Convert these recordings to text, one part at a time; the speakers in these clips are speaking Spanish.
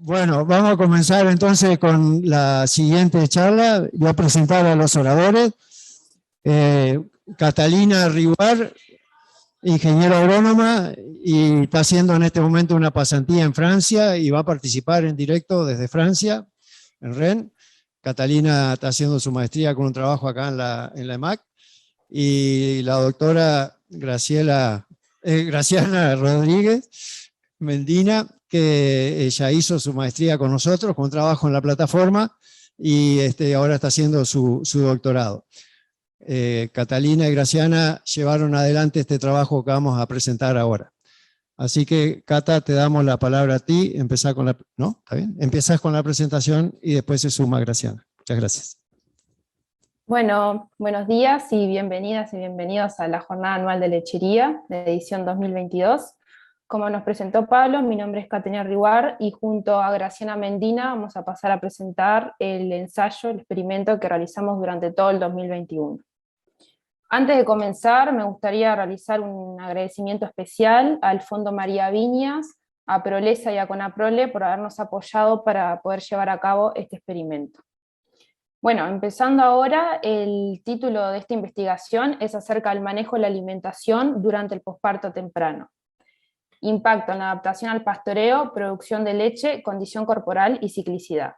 Bueno, vamos a comenzar entonces con la siguiente charla. Voy a presentar a los oradores. Catalina Riguar, ingeniera agrónoma, y está haciendo en este momento una pasantía en Francia y va a participar en directo desde Francia, en Rennes. Catalina está haciendo su maestría con un trabajo acá en la EMAC. Y la doctora Graciana Rodríguez Mendina, que ella hizo su maestría con nosotros, con trabajo en la plataforma, y ahora está haciendo su doctorado. Catalina y Graciana llevaron adelante este trabajo que vamos a presentar ahora. Así que, Cata, te damos la palabra a ti. Empezás con la, ¿no? ¿Está bien? Empezás con la presentación y después se suma Graciana. Muchas gracias. Bueno, buenos días y bienvenidas y bienvenidos a la Jornada Anual de Lechería, de edición 2022. Como nos presentó Pablo, mi nombre es Catalina Riguar y junto a Graciana Mendina vamos a pasar a presentar el ensayo, el experimento que realizamos durante todo el 2021. Antes de comenzar, me gustaría realizar un agradecimiento especial al Fondo María Viñas, a Prolesa y a Conaprole por habernos apoyado para poder llevar a cabo este experimento. Bueno, empezando ahora, el título de esta investigación es acerca del manejo de la alimentación durante el posparto temprano. Impacto en la adaptación al pastoreo, producción de leche, condición corporal y ciclicidad.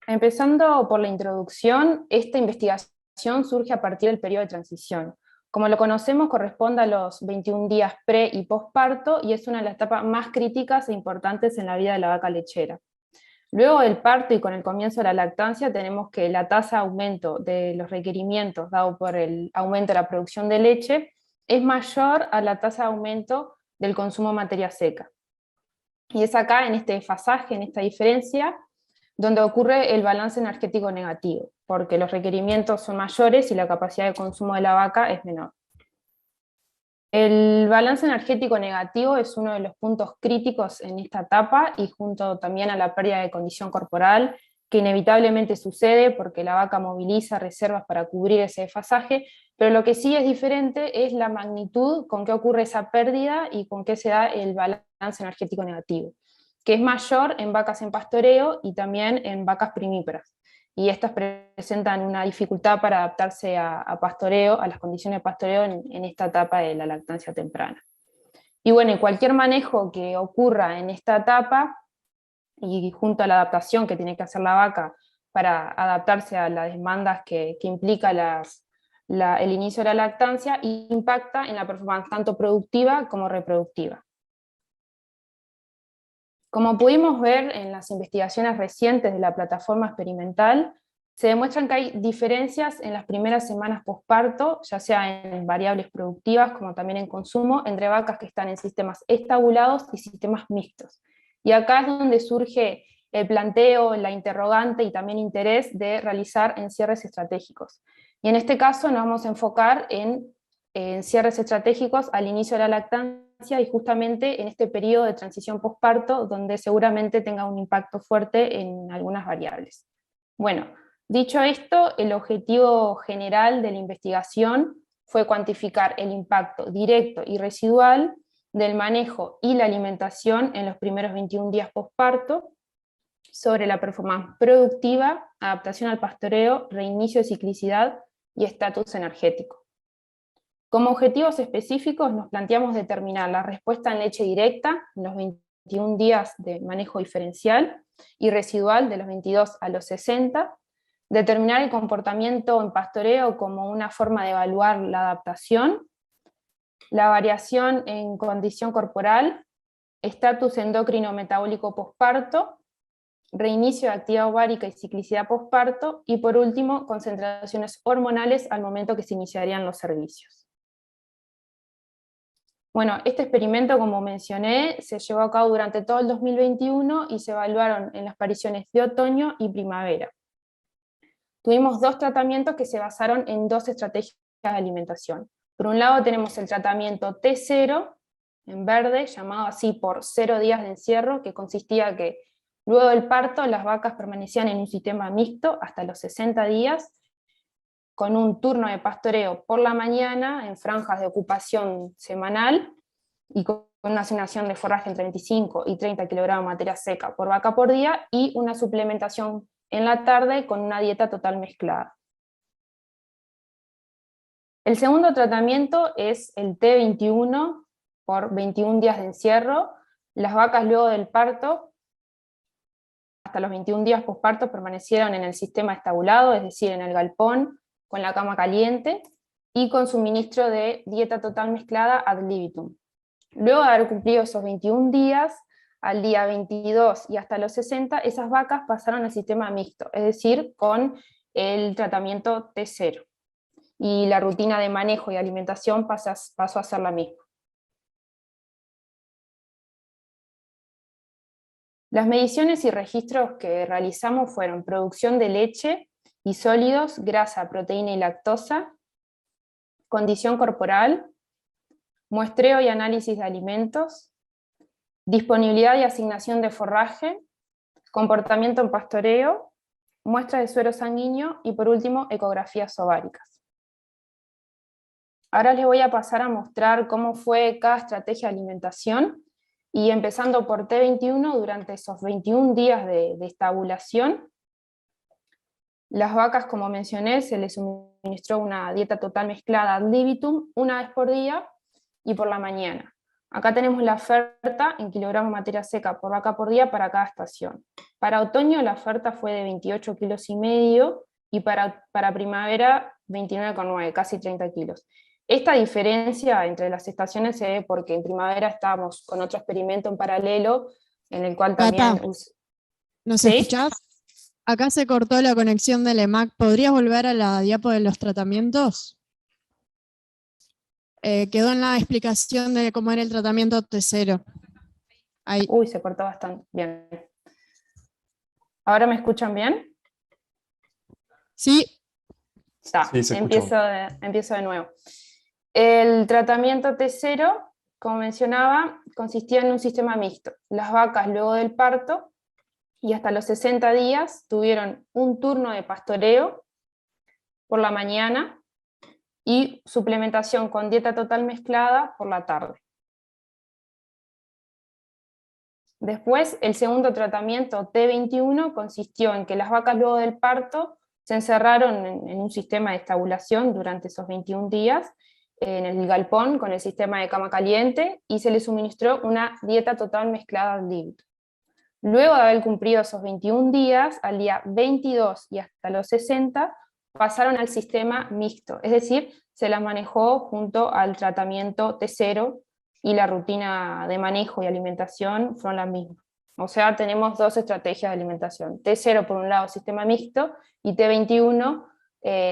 Empezando por la introducción, esta investigación surge a partir del periodo de transición. Como lo conocemos, corresponde a los 21 días pre- y posparto y es una de las etapas más críticas e importantes en la vida de la vaca lechera. Luego del parto y con el comienzo de la lactancia tenemos que la tasa de aumento de los requerimientos dado por el aumento de la producción de leche es mayor a la tasa de aumento del consumo de materia seca. Y es acá, en este desfasaje, en esta diferencia, donde ocurre el balance energético negativo, porque los requerimientos son mayores y la capacidad de consumo de la vaca es menor. El balance energético negativo es uno de los puntos críticos en esta etapa y junto también a la pérdida de condición corporal, que inevitablemente sucede porque la vaca moviliza reservas para cubrir ese desfasaje, pero lo que sí es diferente es la magnitud con que ocurre esa pérdida y con que se da el balance energético negativo, que es mayor en vacas en pastoreo y también en vacas primíparas. Y estas presentan una dificultad para adaptarse a pastoreo, a las condiciones de pastoreo en esta etapa de la lactancia temprana. Y bueno, cualquier manejo que ocurra en esta etapa, y junto a la adaptación que tiene que hacer la vaca para adaptarse a las demandas que implica el inicio de la lactancia, impacta en la performance tanto productiva como reproductiva. Como pudimos ver en las investigaciones recientes de la plataforma experimental, se demuestran que hay diferencias en las primeras semanas posparto, ya sea en variables productivas como también en consumo, entre vacas que están en sistemas estabulados y sistemas mixtos. Y acá es donde surge el planteo, la interrogante y también interés de realizar encierres estratégicos. Y en este caso nos vamos a enfocar en cierres estratégicos al inicio de la lactancia y justamente en este periodo de transición posparto, donde seguramente tenga un impacto fuerte en algunas variables. Bueno, dicho esto, el objetivo general de la investigación fue cuantificar el impacto directo y residual del manejo y la alimentación en los primeros 21 días posparto sobre la performance productiva, adaptación al pastoreo, reinicio de ciclicidad y estatus energético. Como objetivos específicos nos planteamos determinar la respuesta en leche directa en los 21 días de manejo diferencial y residual de los 22 a los 60, determinar el comportamiento en pastoreo como una forma de evaluar la adaptación, la variación en condición corporal, estatus endocrino metabólico posparto, reinicio de actividad ovárica y ciclicidad posparto, y por último, concentraciones hormonales al momento que se iniciarían los servicios. Bueno, este experimento, como mencioné, se llevó a cabo durante todo el 2021 y se evaluaron en las apariciones de otoño y primavera. Tuvimos dos tratamientos que se basaron en dos estrategias de alimentación. Por un lado tenemos el tratamiento T0, en verde, llamado así por 0 días de encierro, que consistía que luego del parto las vacas permanecían en un sistema mixto hasta los 60 días, con un turno de pastoreo por la mañana en franjas de ocupación semanal y con una asignación de forraje entre 25 y 30 kilogramos de materia seca por vaca por día, y una suplementación en la tarde con una dieta total mezclada. El segundo tratamiento es el T21 por 21 días de encierro. Las vacas luego del parto, hasta los 21 días posparto, permanecieron en el sistema estabulado, es decir, en el galpón, con la cama caliente, y con suministro de dieta total mezclada ad libitum. Luego de haber cumplido esos 21 días, al día 22 y hasta los 60, esas vacas pasaron al sistema mixto, es decir, con el tratamiento T0. Y la rutina de manejo y alimentación pasó a ser la misma. Las mediciones y registros que realizamos fueron producción de leche y sólidos, grasa, proteína y lactosa, condición corporal, muestreo y análisis de alimentos, disponibilidad y asignación de forraje, comportamiento en pastoreo, muestras de suero sanguíneo y por último ecografías ováricas. Ahora les voy a pasar a mostrar cómo fue cada estrategia de alimentación, y empezando por T21, durante esos 21 días de estabulación, las vacas, como mencioné, se les suministró una dieta total mezclada ad libitum una vez por día y por la mañana. Acá tenemos la oferta en kilogramos de materia seca por vaca por día para cada estación. Para otoño la oferta fue de 28,5 kilos y para primavera 29,9, casi 30 kilos. Esta diferencia entre las estaciones se ve porque en primavera estábamos con otro experimento en paralelo, en el cual también... Cata, ¿nos ¿Sí? escuchás? Acá se cortó la conexión del EMAC. ¿Podrías volver a la diapo de los tratamientos? Quedó en la explicación de cómo era el tratamiento T0. Ahí. Uy, se cortó bastante. Bien. ¿Ahora me escuchan bien? Sí. Está, Sí, se empiezo de nuevo. El tratamiento T0, como mencionaba, consistía en un sistema mixto. Las vacas luego del parto y hasta los 60 días tuvieron un turno de pastoreo por la mañana y suplementación con dieta total mezclada por la tarde. Después, el segundo tratamiento T21 consistió en que las vacas luego del parto se encerraron en un sistema de estabulación durante esos 21 días, en el galpón con el sistema de cama caliente, y se les suministró una dieta total mezclada ad libitum. Luego de haber cumplido esos 21 días, al día 22 y hasta los 60, pasaron al sistema mixto, es decir, se las manejó junto al tratamiento T0, y la rutina de manejo y alimentación fueron las mismas. O sea, tenemos dos estrategias de alimentación. T0 por un lado, sistema mixto, y T21,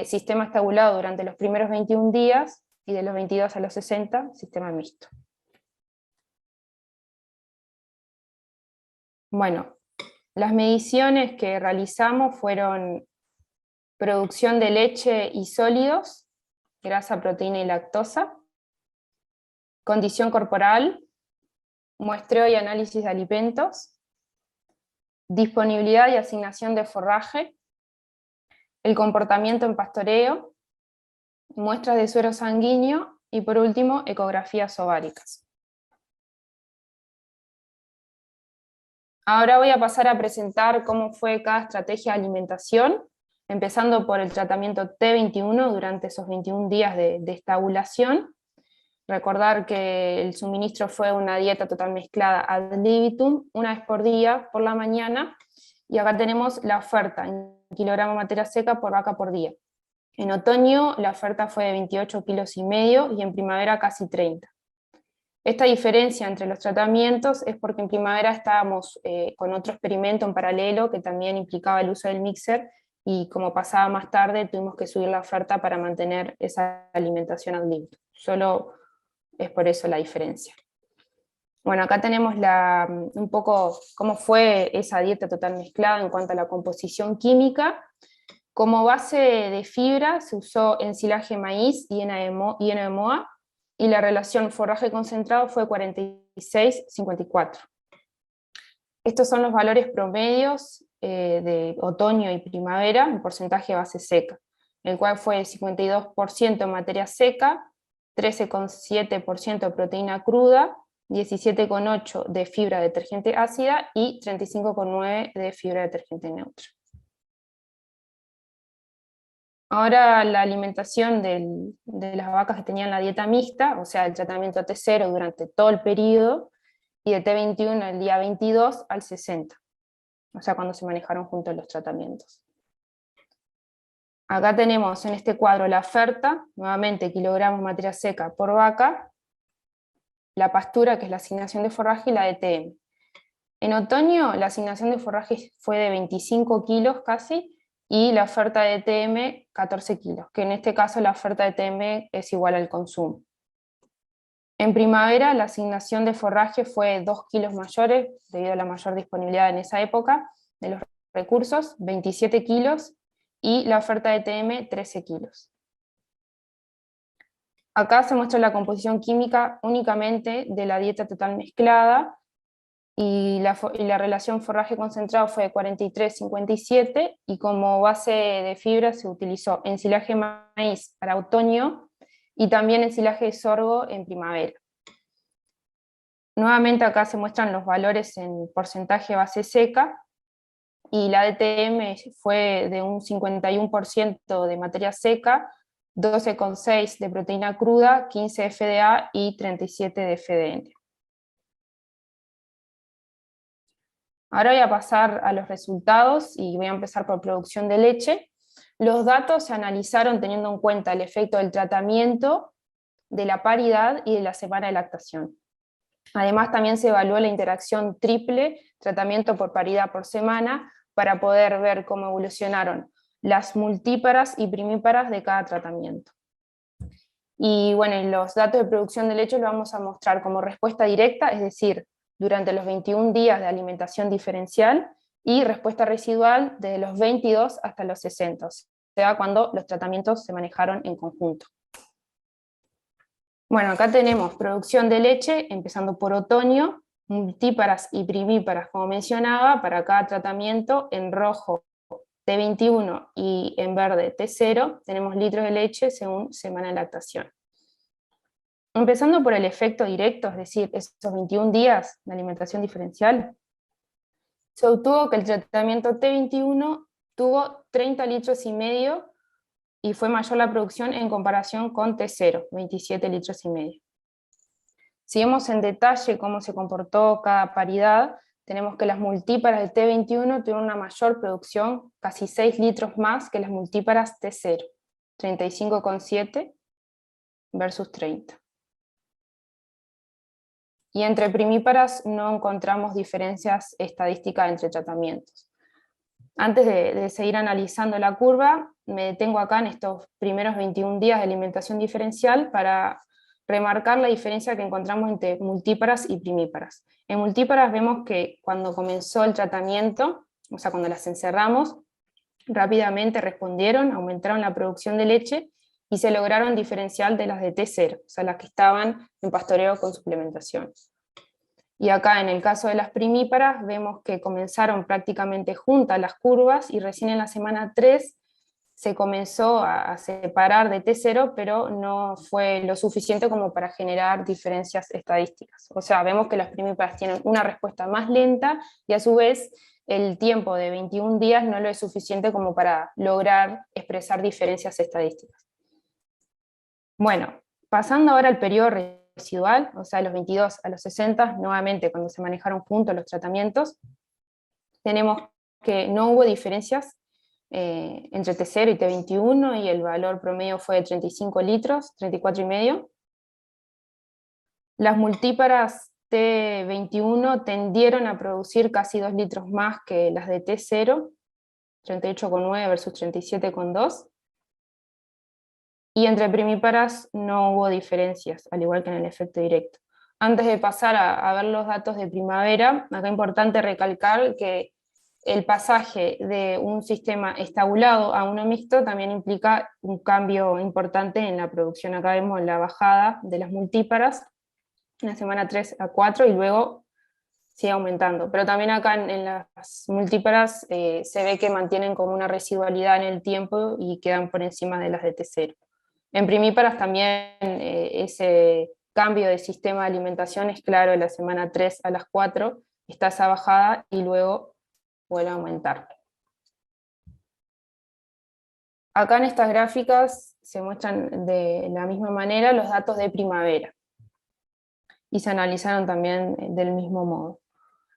sistema estabulado durante los primeros 21 días, y de los 22 a los 60, sistema mixto. Bueno, las mediciones que realizamos fueron producción de leche y sólidos, grasa, proteína y lactosa, condición corporal, muestreo y análisis de alimentos, disponibilidad y asignación de forraje, el comportamiento en pastoreo, muestras de suero sanguíneo y por último ecografías ováricas. Ahora voy a pasar a presentar cómo fue cada estrategia de alimentación, empezando por el tratamiento T21 durante esos 21 días de estabulación. Recordar que el suministro fue una dieta total mezclada ad libitum, una vez por día, por la mañana, y acá tenemos la oferta en kilogramos de materia seca por vaca por día. En otoño la oferta fue de 28,5 kilos y en primavera casi 30. Esta diferencia entre los tratamientos es porque en primavera estábamos con otro experimento en paralelo que también implicaba el uso del mixer, y como pasaba más tarde tuvimos que subir la oferta para mantener esa alimentación ad libitum. Solo es por eso la diferencia. Bueno, acá tenemos un poco cómo fue esa dieta total mezclada en cuanto a la composición química. Como base de fibra se usó ensilaje de maíz y heno de moa, y la relación forraje concentrado fue 46:54. Estos son los valores promedios de otoño y primavera en porcentaje de base seca. el cual fue 52% en materia seca, 13,7% de proteína cruda, 17,8% de fibra detergente ácida y 35,9% de fibra detergente neutra. Ahora la alimentación de las vacas que tenían la dieta mixta, o sea, el tratamiento T0 durante todo el periodo, y de T21 el día 22 al 60, o sea, cuando se manejaron juntos los tratamientos. Acá tenemos en este cuadro la oferta, nuevamente kilogramos materia seca por vaca, la pastura, que es la asignación de forraje, y la DTM. En otoño la asignación de forraje fue de 25 kilos casi, y la oferta de DTM 14 kilos, que en este caso la oferta de DTM es igual al consumo. En primavera la asignación de forraje fue 2 kilos mayores, debido a la mayor disponibilidad en esa época de los recursos, 27 kilos, y la oferta de DTM 13 kilos. Acá se muestra la composición química únicamente de la dieta total mezclada, y la relación forraje concentrado fue de 43-57, y como base de fibra se utilizó ensilaje de maíz para otoño, y también ensilaje de sorgo en primavera. Nuevamente acá se muestran los valores en porcentaje base seca, y la DTM fue de un 51% de materia seca, 12,6% de proteína cruda, 15% de FDA y 37% de FDN. Ahora voy a pasar a los resultados y voy a empezar por producción de leche. Los datos se analizaron teniendo en cuenta el efecto del tratamiento, de la paridad y de la semana de lactación. Además también se evaluó la interacción triple, tratamiento por paridad por semana, para poder ver cómo evolucionaron las multíparas y primíparas de cada tratamiento. Y bueno, los datos de producción de leche los vamos a mostrar como respuesta directa, es decir, durante los 21 días de alimentación diferencial, y respuesta residual desde los 22 hasta los 60, o sea, cuando los tratamientos se manejaron en conjunto. Bueno, acá tenemos producción de leche, empezando por otoño, multíparas y primíparas, como mencionaba, para cada tratamiento. En rojo T21 y en verde T0 tenemos litros de leche según semana de lactación. Empezando por el efecto directo, es decir, esos 21 días de alimentación diferencial, se obtuvo que el tratamiento T21 tuvo 30 litros y medio, y fue mayor la producción en comparación con T0, 27 litros y medio. Si vemos en detalle cómo se comportó cada paridad, tenemos que las multíparas de T21 tuvieron una mayor producción, casi 6 litros más que las multíparas T0, 35,7 versus 30. Y entre primíparas no encontramos diferencias estadísticas entre tratamientos. Antes de seguir analizando la curva, me detengo acá en estos primeros 21 días de alimentación diferencial para remarcar la diferencia que encontramos entre multíparas y primíparas. En multíparas vemos que cuando comenzó el tratamiento, o sea, cuando las encerramos, rápidamente respondieron, aumentaron la producción de leche y se lograron diferenciar de las de T0, o sea, las que estaban en pastoreo con suplementación. Y acá en el caso de las primíparas vemos que comenzaron prácticamente juntas las curvas, y recién en la semana 3 se comenzó a separar de T0, pero no fue lo suficiente como para generar diferencias estadísticas. O sea, vemos que las primíparas tienen una respuesta más lenta, y a su vez el tiempo de 21 días no lo es suficiente como para lograr expresar diferencias estadísticas. Bueno, pasando ahora al periodo residual, o sea, de los 22 a los 60, nuevamente cuando se manejaron juntos los tratamientos, tenemos que no hubo diferencias entre T0 y T21, y el valor promedio fue de 35 litros, 34,5. Las multíparas T21 tendieron a producir casi 2 litros más que las de T0, 38,9 versus 37,2. Y entre primíparas no hubo diferencias, al igual que en el efecto directo. Antes de pasar a ver los datos de primavera, acá es importante recalcar que el pasaje de un sistema estabulado a uno mixto también implica un cambio importante en la producción. Acá vemos la bajada de las multíparas en la semana 3 a 4, y luego sigue aumentando. Pero también acá en las multíparas se ve que mantienen como una residualidad en el tiempo y quedan por encima de las de T0. En primíparas también ese cambio de sistema de alimentación es claro, de la semana 3 a las 4 está esa bajada y luego vuelve a aumentar. Acá en estas gráficas se muestran de la misma manera los datos de primavera y se analizaron también del mismo modo.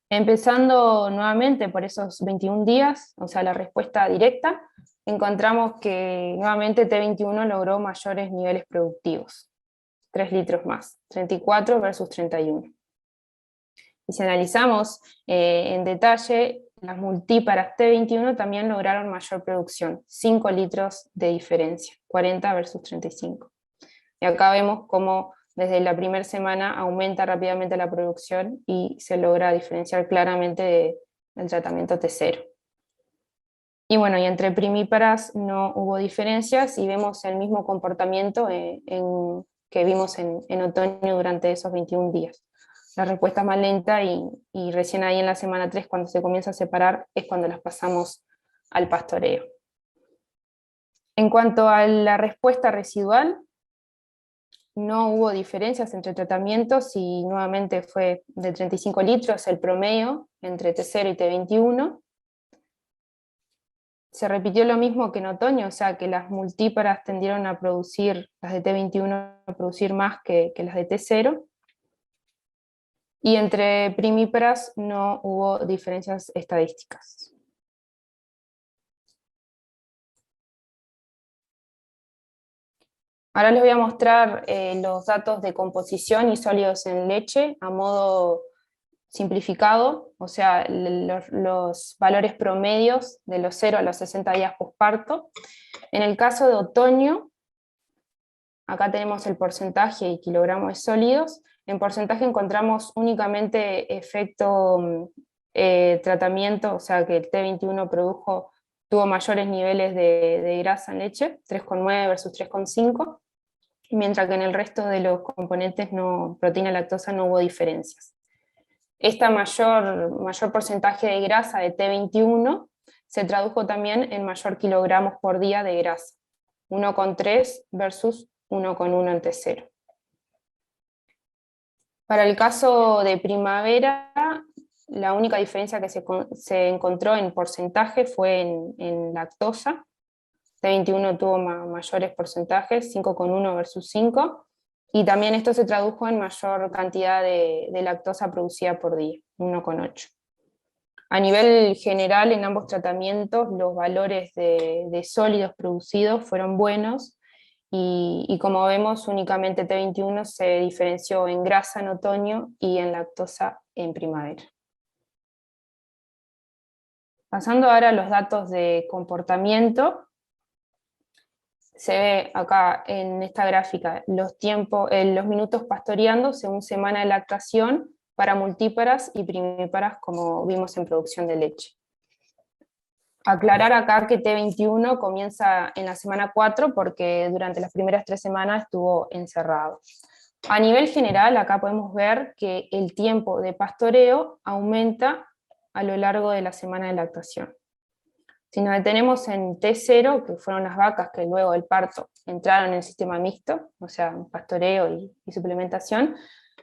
Empezando nuevamente por esos 21 días, o sea, la respuesta directa, encontramos que nuevamente T21 logró mayores niveles productivos, 3 litros más, 34 versus 31. Y si analizamos en detalle, las multíparas T21 también lograron mayor producción, 5 litros de diferencia, 40 versus 35. Y acá vemos cómo desde la primera semana aumenta rápidamente la producción y se logra diferenciar claramente del tratamiento T0. Y bueno, y entre primíparas no hubo diferencias y vemos el mismo comportamiento que vimos en otoño durante esos 21 días. La respuesta es más lenta y recién ahí en la semana 3, cuando se comienza a separar, es cuando las pasamos al pastoreo. En cuanto a la respuesta residual, no hubo diferencias entre tratamientos y nuevamente fue de 35 litros el promedio entre T0 y T21. Se repitió lo mismo que en otoño, o sea que las multíparas tendieron a producir, las de T21 a producir más que las de T0. Y entre primíparas no hubo diferencias estadísticas. Ahora les voy a mostrar los datos de composición y sólidos en leche a modo simplificado, o sea, los valores promedios de los 0 a los 60 días posparto. En el caso de otoño, acá tenemos el porcentaje y kilogramos de sólidos. En porcentaje encontramos únicamente efecto tratamiento, o sea que el T21 tuvo mayores niveles de grasa en leche, 3,9 versus 3,5, mientras que en el resto de los componentes proteína lactosa no hubo diferencias. Esta mayor porcentaje de grasa de T21 se tradujo también en mayor kilogramos por día de grasa, 1,3 versus 1,1 en T0. Para el caso de primavera, la única diferencia que se encontró en porcentaje fue en lactosa. T21 tuvo mayores porcentajes, 5,1 versus 5, y también esto se tradujo en mayor cantidad de lactosa producida por día, 1,8. A nivel general, en ambos tratamientos, los valores de sólidos producidos fueron buenos, y como vemos, únicamente T21 se diferenció en grasa en otoño y en lactosa en primavera. Pasando ahora a los datos de comportamiento, se ve acá en esta gráfica los minutos pastoreando según semana de lactación para multíparas y primíparas, como vimos en producción de leche. Aclarar acá que T21 comienza en la semana 4 porque durante las primeras 3 semanas estuvo encerrado. A nivel general, acá podemos ver que el tiempo de pastoreo aumenta a lo largo de la semana de lactación. Si nos detenemos en T0, que fueron las vacas que luego del parto entraron en el sistema mixto, o sea, pastoreo y suplementación,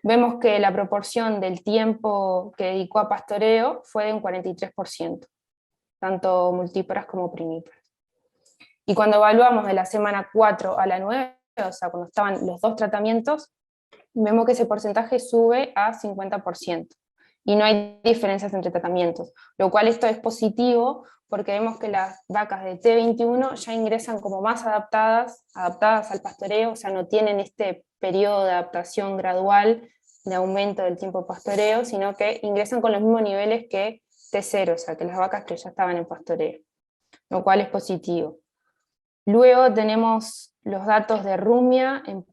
vemos que la proporción del tiempo que dedicó a pastoreo fue de un 43%, tanto multíparas como primíparas. Y cuando evaluamos de la semana 4 a la 9, o sea, cuando estaban los dos tratamientos, vemos que ese porcentaje sube a 50%, y no hay diferencias entre tratamientos, lo cual esto es positivo, porque vemos que las vacas de T21 ya ingresan como más adaptadas al pastoreo, o sea, no tienen este periodo de adaptación gradual de aumento del tiempo de pastoreo, sino que ingresan con los mismos niveles que T0, o sea, que las vacas que ya estaban en pastoreo, lo cual es positivo. Luego tenemos los datos de rumia, en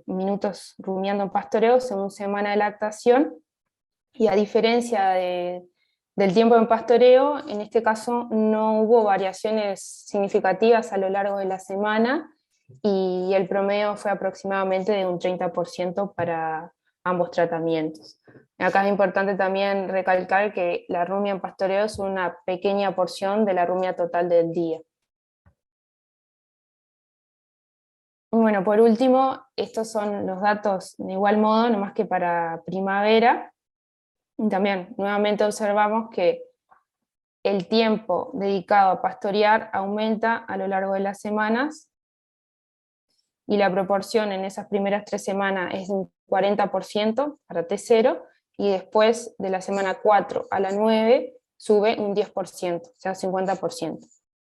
minutos rumiando en pastoreo según semana de lactación, y a diferencia del tiempo en pastoreo, en este caso no hubo variaciones significativas a lo largo de la semana, y el promedio fue aproximadamente de un 30% para ambos tratamientos. Acá es importante también recalcar que la rumia en pastoreo es una pequeña porción de la rumia total del día. Bueno, por último, estos son los datos de igual modo, nomás que para primavera. Y también, nuevamente observamos que el tiempo dedicado a pastorear aumenta a lo largo de las semanas, y la proporción en esas primeras 3 semanas es de un 40% para T0, y después de la semana 4 a la 9 sube un 10%, o sea, 50%.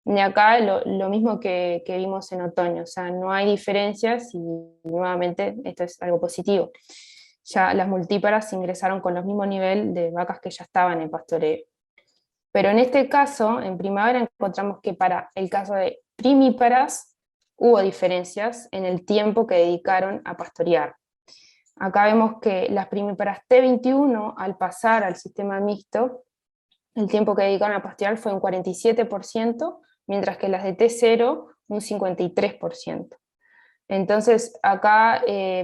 De acá lo mismo que vimos en otoño, o sea, no hay diferencias, y nuevamente esto es algo positivo. Ya las multíparas ingresaron con los mismos niveles de vacas que ya estaban en pastoreo. Pero en este caso, en primavera, encontramos que para el caso de primíparas hubo diferencias en el tiempo que dedicaron a pastorear. Acá vemos que las primíparas T21, al pasar al sistema mixto, el tiempo que dedicaron a pastorear fue un 47%, mientras que las de T0 un 53%. Entonces acá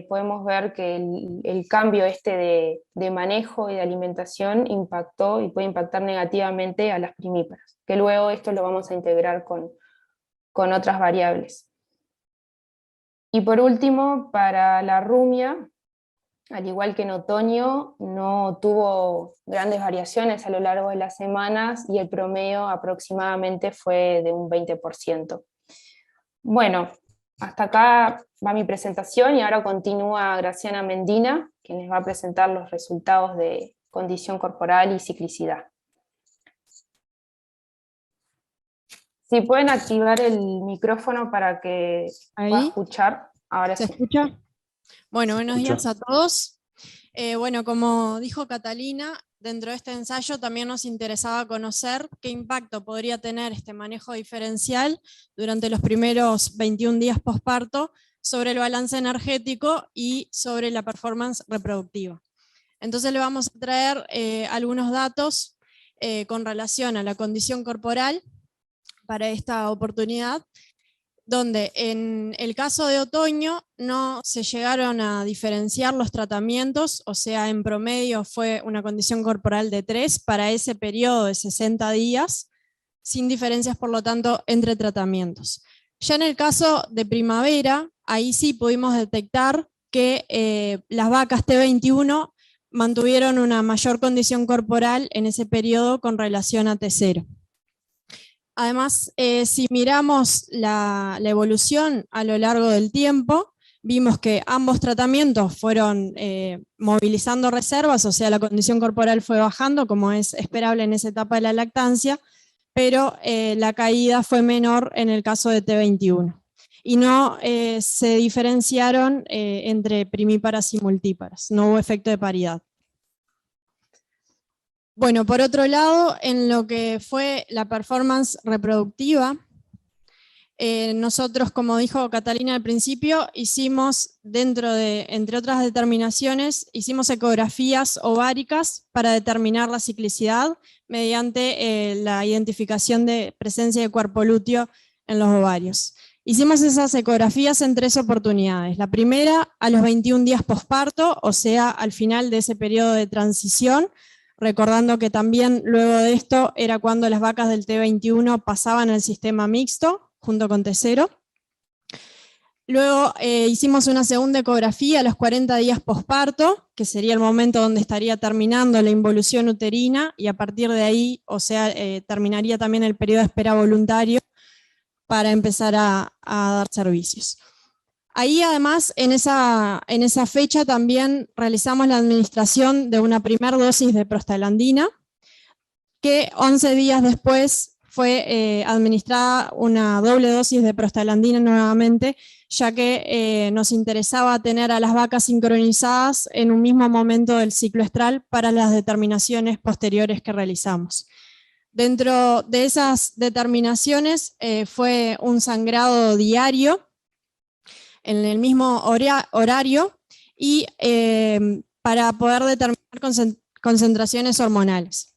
podemos ver que el cambio de manejo y de alimentación impactó y puede impactar negativamente a las primíparas, que luego esto lo vamos a integrar con otras variables. Y por último, para la rumia, al igual que en otoño, no tuvo grandes variaciones a lo largo de las semanas, y el promedio aproximadamente fue de un 20%. Bueno, hasta acá va mi presentación, y ahora continúa Graciana Mendina, quien les va a presentar los resultados de condición corporal y ciclicidad. Si pueden activar el micrófono para que pueda escuchar. Ahora ¿Se sí. escucha? Bueno, buenos días a todos. Bueno, como dijo Catalina, dentro de este ensayo también nos interesaba conocer qué impacto podría tener este manejo diferencial durante los primeros 21 días posparto sobre el balance energético y sobre la performance reproductiva. Entonces le vamos a traer algunos datos con relación a la condición corporal para esta oportunidad, donde en el caso de otoño no se llegaron a diferenciar los tratamientos, o sea, en promedio fue una condición corporal de 3 para ese periodo de 60 días, sin diferencias, por lo tanto, entre tratamientos. Ya en el caso de primavera, ahí sí pudimos detectar que las vacas T21 mantuvieron una mayor condición corporal en ese periodo con relación a T0. Además, si miramos la evolución a lo largo del tiempo, vimos que ambos tratamientos fueron movilizando reservas, o sea, la condición corporal fue bajando, como es esperable en esa etapa de la lactancia, pero la caída fue menor en el caso de T21. Y no se diferenciaron entre primíparas y multíparas, no hubo efecto de paridad. Bueno, por otro lado, en lo que fue la performance reproductiva, nosotros, como dijo Catalina al principio, hicimos, entre otras determinaciones, hicimos ecografías ováricas para determinar la ciclicidad mediante la identificación de presencia de cuerpo lúteo en los ovarios. Hicimos esas ecografías en 3 oportunidades. La primera, a los 21 días posparto, o sea, al final de ese periodo de transición, recordando que también luego de esto era cuando las vacas del T21 pasaban al sistema mixto, junto con T0. Luego hicimos una segunda ecografía a los 40 días posparto, que sería el momento donde estaría terminando la involución uterina, y a partir de ahí, o sea, terminaría también el periodo de espera voluntario para empezar a dar servicios. Ahí además, en esa fecha también realizamos la administración de una primera dosis de prostaglandina, que 11 días después fue administrada una doble dosis de prostaglandina nuevamente, ya que nos interesaba tener a las vacas sincronizadas en un mismo momento del ciclo estral para las determinaciones posteriores que realizamos. Dentro de esas determinaciones fue un sangrado diario, en el mismo horario, y para poder determinar concentraciones hormonales.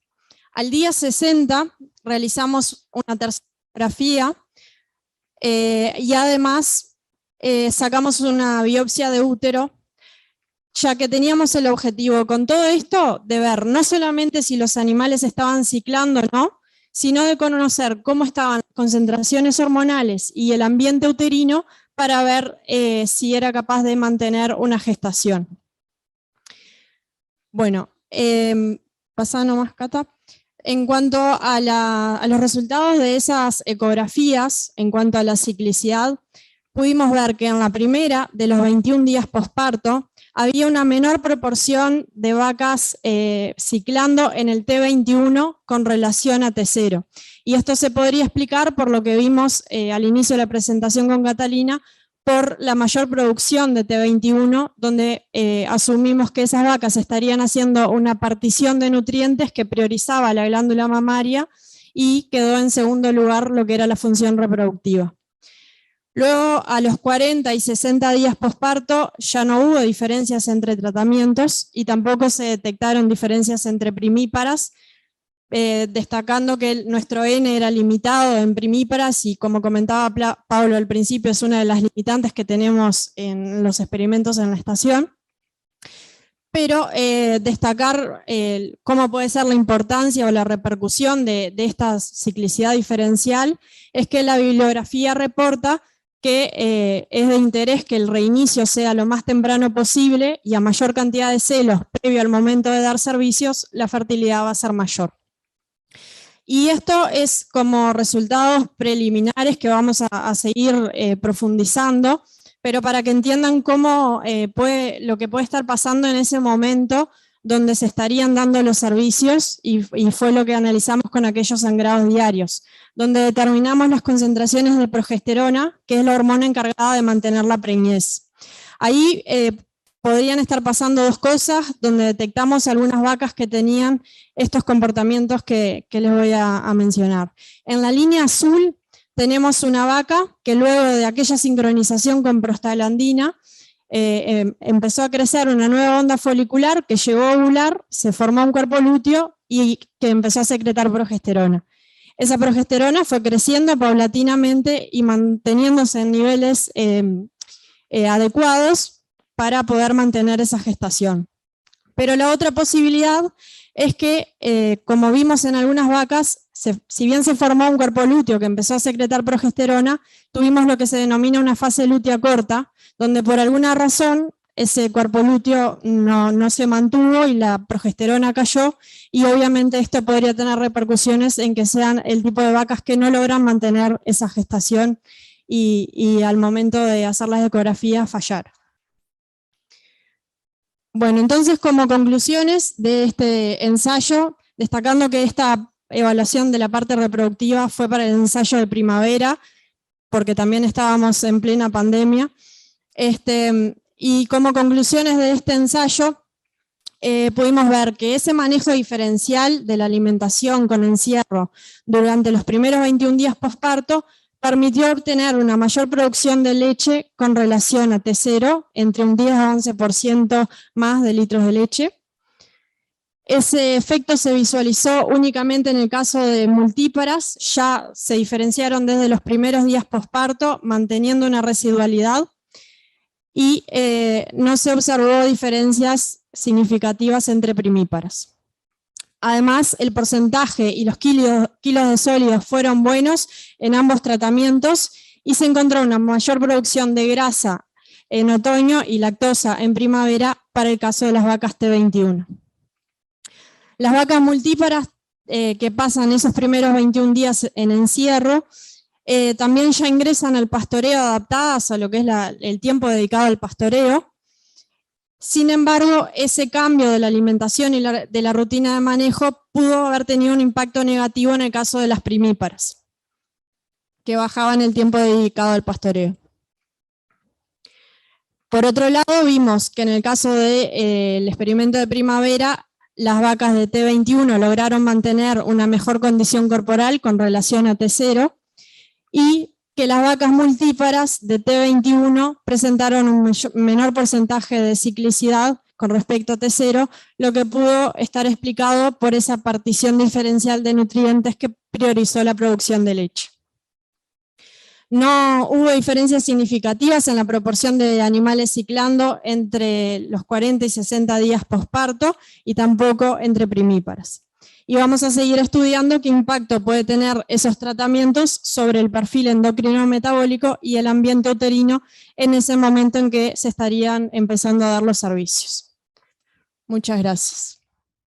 Al día 60 realizamos una tercera ecografía y además sacamos una biopsia de útero ya que teníamos el objetivo con todo esto de ver no solamente si los animales estaban ciclando o no, sino de conocer cómo estaban las concentraciones hormonales y el ambiente uterino para ver si era capaz de mantener una gestación. Bueno, pasá nomás, Cata. En cuanto a los resultados de esas ecografías, en cuanto a la ciclicidad, pudimos ver que en la primera, de los 21 días posparto, había una menor proporción de vacas ciclando en el T21 con relación a T0. Y esto se podría explicar por lo que vimos al inicio de la presentación con Catalina, por la mayor producción de T21, donde asumimos que esas vacas estarían haciendo una partición de nutrientes que priorizaba la glándula mamaria y quedó en segundo lugar lo que era la función reproductiva. Luego, a los 40 y 60 días posparto, ya no hubo diferencias entre tratamientos y tampoco se detectaron diferencias entre primíparas, destacando que nuestro N era limitado en primíparas y, como comentaba Pablo al principio, es una de las limitantes que tenemos en los experimentos en la estación. Pero destacar cómo puede ser la importancia o la repercusión de esta ciclicidad diferencial es que la bibliografía reporta que es de interés que el reinicio sea lo más temprano posible y a mayor cantidad de celos previo al momento de dar servicios, la fertilidad va a ser mayor. Y esto es como resultados preliminares que vamos a seguir profundizando, pero para que entiendan cómo lo que puede estar pasando en ese momento donde se estarían dando los servicios, y fue lo que analizamos con aquellos sangrados diarios, donde determinamos las concentraciones de progesterona, que es la hormona encargada de mantener la preñez. Ahí podrían estar pasando dos cosas, donde detectamos algunas vacas que tenían estos comportamientos que les voy a mencionar. En la línea azul tenemos una vaca que luego de aquella sincronización con prostaglandina empezó a crecer una nueva onda folicular que llegó a ovular, se formó un cuerpo lúteo y que empezó a secretar progesterona. Esa progesterona fue creciendo paulatinamente y manteniéndose en niveles adecuados para poder mantener esa gestación. Pero la otra posibilidad es que, como vimos en algunas vacas, si bien se formó un cuerpo lúteo que empezó a secretar progesterona, tuvimos lo que se denomina una fase lútea corta, donde por alguna razón ese cuerpo lúteo no se mantuvo y la progesterona cayó, y obviamente esto podría tener repercusiones en que sean el tipo de vacas que no logran mantener esa gestación y al momento de hacer las ecografías fallar. Bueno, entonces como conclusiones de este ensayo, destacando que esta evaluación de la parte reproductiva fue para el ensayo de primavera, porque también estábamos en plena pandemia, y como conclusiones de este ensayo, pudimos ver que ese manejo diferencial de la alimentación con encierro durante los primeros 21 días posparto permitió obtener una mayor producción de leche con relación a T0, entre un 10 a 11% más de litros de leche. Ese efecto se visualizó únicamente en el caso de multíparas, ya se diferenciaron desde los primeros días posparto, manteniendo una residualidad, y no se observó diferencias significativas entre primíparas. Además, el porcentaje y los kilos de sólidos fueron buenos en ambos tratamientos y se encontró una mayor producción de grasa en otoño y lactosa en primavera para el caso de las vacas T21. Las vacas multíparas que pasan esos primeros 21 días en encierro también ya ingresan al pastoreo adaptadas a lo que es el tiempo dedicado al pastoreo. Sin embargo, ese cambio de la alimentación y de la rutina de manejo pudo haber tenido un impacto negativo en el caso de las primíparas, que bajaban el tiempo dedicado al pastoreo. Por otro lado, vimos que en el caso del experimento de primavera, las vacas de T21 lograron mantener una mejor condición corporal con relación a T0, y que las vacas multíparas de T21 presentaron un menor porcentaje de ciclicidad con respecto a T0, lo que pudo estar explicado por esa partición diferencial de nutrientes que priorizó la producción de leche. No hubo diferencias significativas en la proporción de animales ciclando entre los 40 y 60 días posparto y tampoco entre primíparas. Y vamos a seguir estudiando qué impacto puede tener esos tratamientos sobre el perfil endocrino metabólico y el ambiente uterino en ese momento en que se estarían empezando a dar los servicios. Muchas gracias.